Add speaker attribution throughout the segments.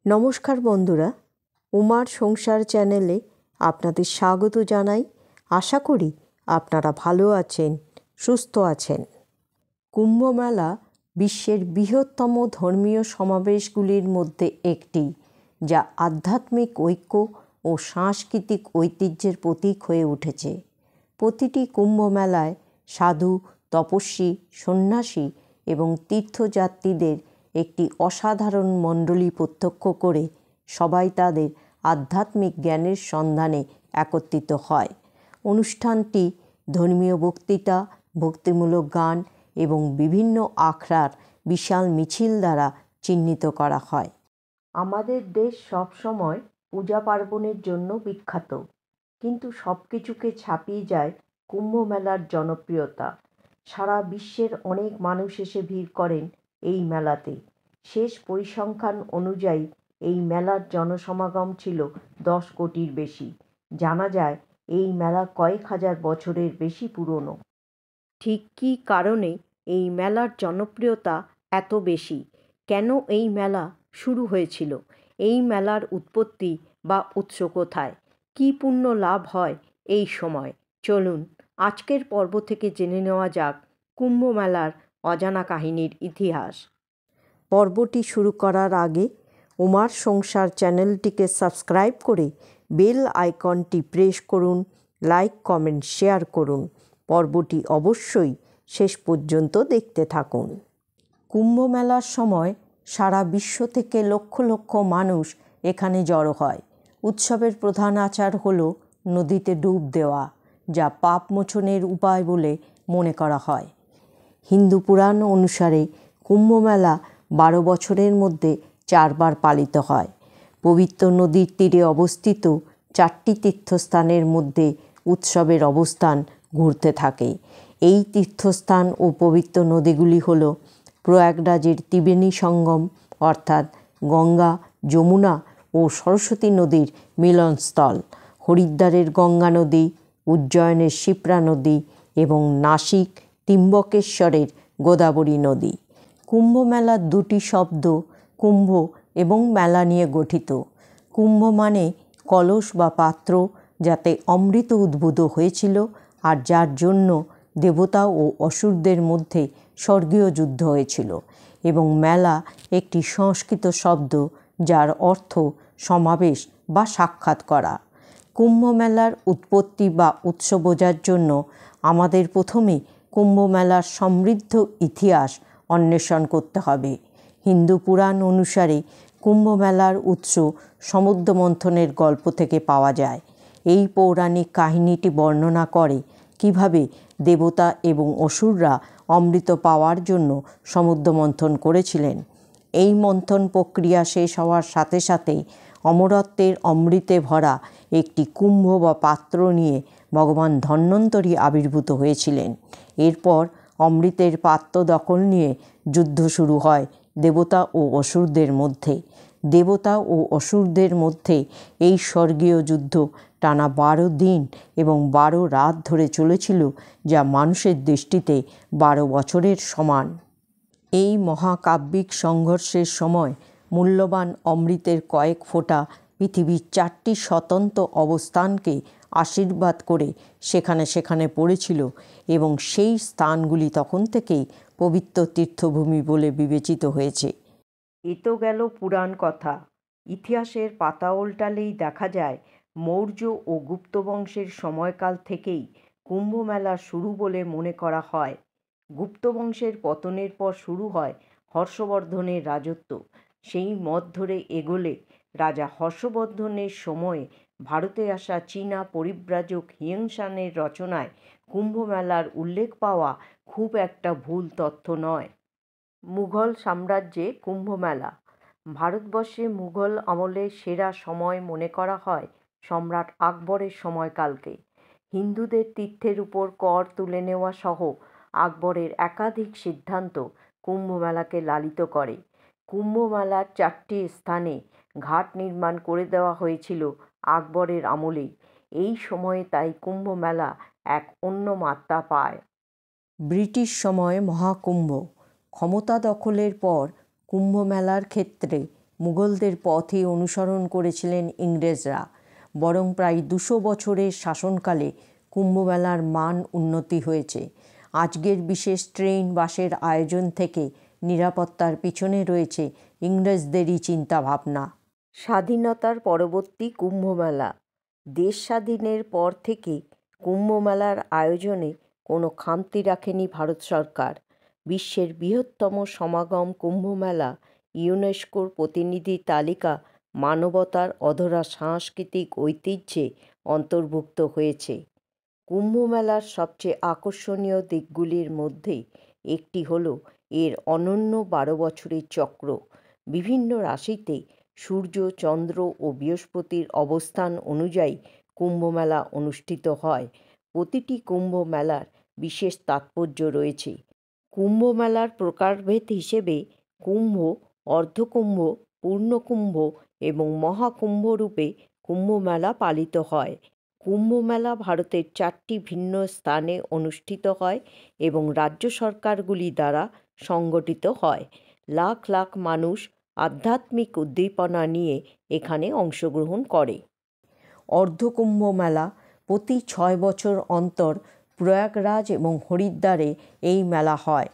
Speaker 1: নমস্কার বন্ধুরা, উমার সংসার চ্যানেলে আপনাদের স্বাগত জানাই। আশা করি আপনারা ভালো আছেন, সুস্থ আছেন। কুম্ভ মেলা বিশ্বের বৃহত্তম ধর্মীয় সমাবেশগুলির মধ্যে একটি, যা আধ্যাত্মিক ঐক্য ও সাংস্কৃতিক ঐতিহ্যের প্রতীক হয়ে উঠেছে। প্রতিটি কুম্ভ মেলায় সাধু, তপস্বী, সন্ন্যাসী এবং তীর্থযাত্রীদের একটি অসাধারণ মণ্ডলী প্রত্যক্ষ করে সবাই তাদের আধ্যাত্মিক জ্ঞানের সন্ধানে একত্রিত হয়। অনুষ্ঠানটি ধর্মীয় বক্তৃতা, ভক্তিমূলক গান এবং বিভিন্ন আখড়ার বিশাল মিছিল দ্বারা চিহ্নিত করা হয়। আমাদের দেশ সবসময় পূজা পার্বণের জন্য বিখ্যাত, কিন্তু সব কিছুকে ছাপিয়ে যায় কুম্ভ মেলার জনপ্রিয়তা। সারা বিশ্বের অনেক মানুষ এসে ভিড় করেন এই মেলাতে। শেষ পরিসংখ্যান অনুযায়ী এই মেলার জনসমাগম ছিল 10 কোটির বেশি। জানা যায় এই মেলা কয়েক হাজার বছরের বেশি পুরনো। ঠিক কী কারণে এই মেলার জনপ্রিয়তা এত বেশি? কেন এই মেলা শুরু হয়েছিল? এই মেলার উৎপত্তি বা উৎস কোথায়? কী পুণ্য লাভ হয় এই সময়? চলুন আজকের পর্ব থেকে জেনে নেওয়া যাক কুম্ভ মেলার অজানা কাহিনীর ইতিহাস। পর্বটি শুরু করার আগে উমার সংসার চ্যানেলটিকে সাবস্ক্রাইব করে বেল আইকনটি প্রেস করুন, লাইক, কমেন্ট, শেয়ার করুন। পর্বটি অবশ্যই শেষ পর্যন্ত দেখতে থাকুন। কুম্ভ মেলার সময় সারা বিশ্ব থেকে লক্ষ লক্ষ মানুষ এখানে জড়ো হয়। উৎসবের প্রধান আচার হল নদীতে ডুব দেওয়া, যা পাপ মোচনের উপায় বলে মনে করা হয়। হিন্দু পুরাণ অনুসারে কুম্ভ মেলা 12 বছরের মধ্যে 4 বার পালিত হয়। পবিত্র নদীর তীরে অবস্থিত 4টি তীর্থস্থানের মধ্যে উৎসবের অবস্থান ঘুরতে থাকে। এই তীর্থস্থান ও পবিত্র নদীগুলি হল প্রয়াগরাজের ত্রিবেণী সঙ্গম, অর্থাৎ গঙ্গা, যমুনা ও সরস্বতী নদীর মিলনস্থল, হরিদ্বারের গঙ্গা নদী, উজ্জয়নের শিপ্রা নদী এবং নাসিক ত্রিম্বকেশ্বরের গোদাবরী নদী। কুম্ভ মেলার দুটি শব্দ কুম্ভ এবং মেলা নিয়ে গঠিত। কুম্ভ মানে কলস বা পাত্র, যাতে অমৃত উদ্ভূত হয়েছিল আর যার জন্য দেবতা ও অসুরদের মধ্যে স্বর্গীয় যুদ্ধ হয়েছিল, এবং মেলা একটি সংস্কৃত শব্দ যার অর্থ সমাবেশ বা সাক্ষাৎ করা। কুম্ভ মেলার উৎপত্তি বা উৎস বোঝার জন্য আমাদের প্রথমে কুম্ভ মেলার সমৃদ্ধ ইতিহাস অন্বেষণ করতে হবে। হিন্দু পুরাণ অনুসারে কুম্ভ মেলার উৎস সমুদ্র মন্থনের গল্প থেকে পাওয়া যায়। এই পৌরাণিক কাহিনীটি বর্ণনা করে কিভাবে দেবতা এবং অসুররা অমৃত পাওয়ার জন্য সমুদ্র মন্থন করেছিলেন। এই মন্থন প্রক্রিয়া শেষ হওয়ার সাথে সাথেই অমরত্বের অমৃতে ভরা একটি কুম্ভ বা পাত্র নিয়ে ভগবান ধন্বন্তরী আবির্ভূত হয়েছিলেন। এরপর অমৃতের পাত্র দখল নিয়ে যুদ্ধ শুরু হয় দেবতা ও অসুরদের মধ্যে। দেবতা ও অসুরদের মধ্যে এই স্বর্গীয় যুদ্ধ টানা 12 দিন এবং 12 রাত ধরে চলেছিল, যা মানুষের দৃষ্টিতে 12 বছরের সমান। এই মহাকাব্যিক সংঘর্ষের সময় মূল্যবান অমৃতের কয়েক ফোঁটা পৃথিবীর 4টি স্বতন্ত্র অবস্থানকে আশীর্বাদ করে সেখানে সেখানে পড়েছিল, এবং সেই স্থানগুলি তখন থেকেই পবিত্র তীর্থভূমি বলে বিবেচিত হয়েছে। এ তো গেল পুরাণ কথা। ইতিহাসের পাতা উল্টালেই দেখা যায় মৌর্য ও গুপ্ত বংশের সময়কাল থেকেই কুম্ভ মেলা শুরু বলে মনে করা হয়। গুপ্ত বংশের পতনের পর শুরু হয় হর্ষবর্ধনের রাজত্ব। সেই মত ধরে এগোলে রাজা হর্ষবর্ধনের সময়ে ভারতে আসা চীনা পরিব্রাজক হিউয়েন রচনায় কুম্ভ মেলার উল্লেখ পাওয়া খুব একটা ভুল তথ্য নয়। মুঘল সাম্রাজ্যে কুম্ভ মেলা। ভারতবর্ষে মুঘল আমলের সেরা সময় মনে করা হয় সম্রাট আকবরের সময়কালকে। হিন্দুদের তীর্থের উপর কর তুলে নেওয়া সহ আকবরের একাধিক সিদ্ধান্ত কুম্ভ মেলাকে লালিত করে। কুম্ভ মেলার 4টি স্থানে ঘাট নির্মাণ করে দেওয়া হয়েছিল আকবরের আমলেই। এই সময়ে তাই কুম্ভ মেলা এক অন্য মাত্রা পায়। ব্রিটিশ সময়ে মহাকুম্ভ। ক্ষমতা দখলের পর কুম্ভ মেলার ক্ষেত্রে মুঘলদের পথে অনুসরণ করেছিলেন ইংরেজরা, বরং প্রায় 200 বছরের শাসনকালে কুম্ভমেলার মান উন্নতি হয়েছে। আজকের বিশেষ ট্রেন বাসের আয়োজন থেকে নিরাপত্তার পিছনে রয়েছে ইংরেজদেরই চিন্তাভাবনা। স্বাধীনতার পরবর্তী কুম্ভমেলা। দেশ স্বাধীনের পর থেকে কুম্ভমেলার আয়োজনে কোনো খামতি রাখেনি ভারত সরকার। বিশ্বের বৃহত্তম সমাগম কুম্ভমেলা ইউনেস্কোর প্রতিনিধি তালিকা মানবতার অধরা সাংস্কৃতিক ঐতিহ্যে অন্তর্ভুক্ত হয়েছে। কুম্ভমেলার সবচেয়ে আকর্ষণীয় দিকগুলির মধ্যে একটি হল এর অনন্য 12 বছরের চক্র। বিভিন্ন রাশিতে সূর্য, চন্দ্র ও বৃহস্পতির অবস্থান অনুযায়ী কুম্ভমেলা অনুষ্ঠিত হয়। প্রতিটি কুম্ভমেলার বিশেষ তাৎপর্য রয়েছে। কুম্ভমেলার প্রকারভেদ হিসেবে কুম্ভ, অর্ধকুম্ভ, পূর্ণকুম্ভ এবং মহাকুম্ভ রূপে কুম্ভমেলা পালিত হয়। কুম্ভমেলা ভারতের 4টি ভিন্ন স্থানে অনুষ্ঠিত হয় এবং রাজ্য সরকারগুলি দ্বারা সংগঠিত হয়। লাখ লাখ মানুষ আধ্যাত্মিক উদ্দীপনা নিয়ে এখানে অংশগ্রহণ করে। অর্ধকুম্ভ মেলা প্রতি 6 বছর অন্তর প্রয়াগরাজ এবং হরিদ্বারে এই মেলা হয়।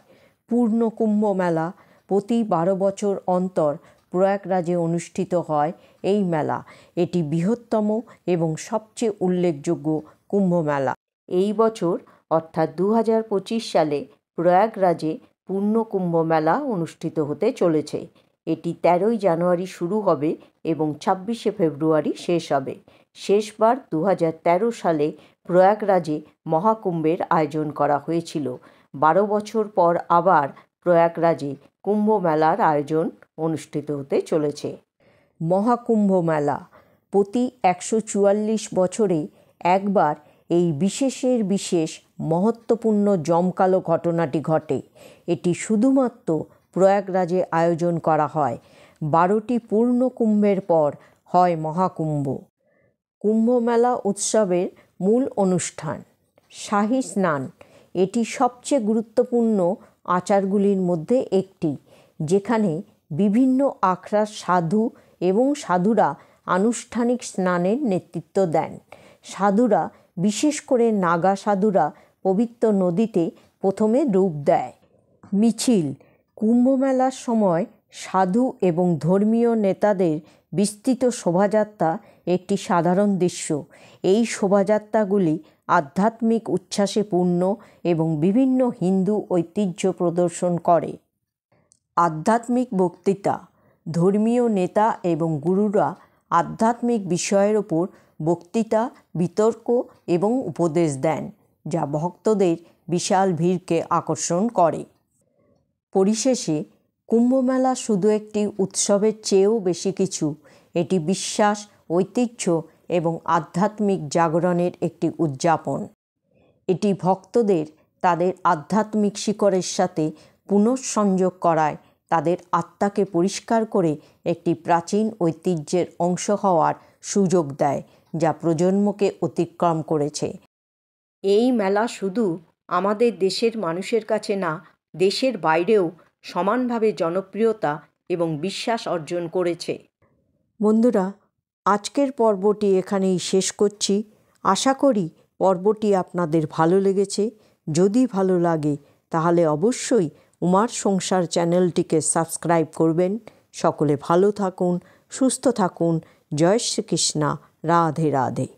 Speaker 1: পূর্ণকুম্ভ মেলা প্রতি 12 বছর অন্তর প্রয়াগরাজে অনুষ্ঠিত হয় এই মেলা। এটি বৃহত্তম এবং সবচেয়ে উল্লেখযোগ্য কুম্ভ মেলা। এই বছর অর্থাৎ 2025 সালে প্রয়াগরাজে পূর্ণকুম্ভ মেলা অনুষ্ঠিত হতে চলেছে। এটি 13ই জানুয়ারি শুরু হবে এবং 26শে ফেব্রুয়ারি শেষ হবে। শেষবার 2013 সালে প্রয়াগরাজে মহাকুম্ভের আয়োজন করা হয়েছিল। 12 বছর পর আবার প্রয়াগরাজে কুম্ভ মেলার আয়োজন অনুষ্ঠিত হতে চলেছে। মহাকুম্ভ মেলা প্রতি 144 বছরে একবার এই বিশেষের বিশেষ মহত্বপূর্ণ জমকালো ঘটনাটি ঘটে। এটি শুধুমাত্র প্রয়াগরাজে আয়োজন করা হয়। 12টি পূর্ণ কুম্ভের পর হয় মহাকুম্ভ। কুম্ভমেলা উৎসবের মূল অনুষ্ঠান শাহী স্নান। এটি সবচেয়ে গুরুত্বপূর্ণ আচারগুলির মধ্যে একটি, যেখানে বিভিন্ন আখড়ার সাধু এবং সাধুরা আনুষ্ঠানিক স্নানের নেতৃত্ব দেন। সাধুরা, বিশেষ করে নাগা সাধুরা, পবিত্র নদীতে প্রথমে ডুব দেয়। মিছিল। কুম্ভমেলার সময় সাধু এবং ধর্মীয় নেতাদের বিস্তৃত শোভাযাত্রা একটি সাধারণ দৃশ্য। এই শোভাযাত্রাগুলি আধ্যাত্মিক উচ্ছ্বাসে পূর্ণ এবং বিভিন্ন হিন্দু ঐতিহ্য প্রদর্শন করে। আধ্যাত্মিক বক্তৃতা। ধর্মীয় নেতা এবং গুরুরা আধ্যাত্মিক বিষয়ের ওপর বক্তৃতা, বিতর্ক এবং উপদেশ দেন, যা ভক্তদের বিশাল ভিড়কে আকর্ষণ করে। পরিশেষে কুম্ভমেলা শুধু একটি উৎসবের চেয়েও বেশি কিছু। এটি বিশ্বাস, ঐতিহ্য এবং আধ্যাত্মিক জাগরণের একটি উদযাপন। এটি ভক্তদের তাদের আধ্যাত্মিক শিকড়ের সাথে পুনঃসংযোগ করায়, তাদের আত্মাকে পরিষ্কার করে একটি প্রাচীন ঐতিহ্যের অংশ হওয়ার সুযোগ দেয়, যা প্রজন্মকে অতিক্রম করেছে। এই মেলা শুধু আমাদের দেশের মানুষের কাছে না, দেশের বাইরেও সমানভাবে জনপ্রিয়তা এবং বিশ্বাস অর্জন করেছে। বন্ধুরা, আজকের পর্বটি এখানেই শেষ করছি। আশা করি পর্বটি আপনাদের ভালো লেগেছে। যদি ভালো লাগে তাহলে অবশ্যই উমার সংসার চ্যানেলটিকে সাবস্ক্রাইব করবেন। সকলে ভালো থাকুন, সুস্থ থাকুন। জয় শ্রীকৃষ্ণ। রাধে রাধে।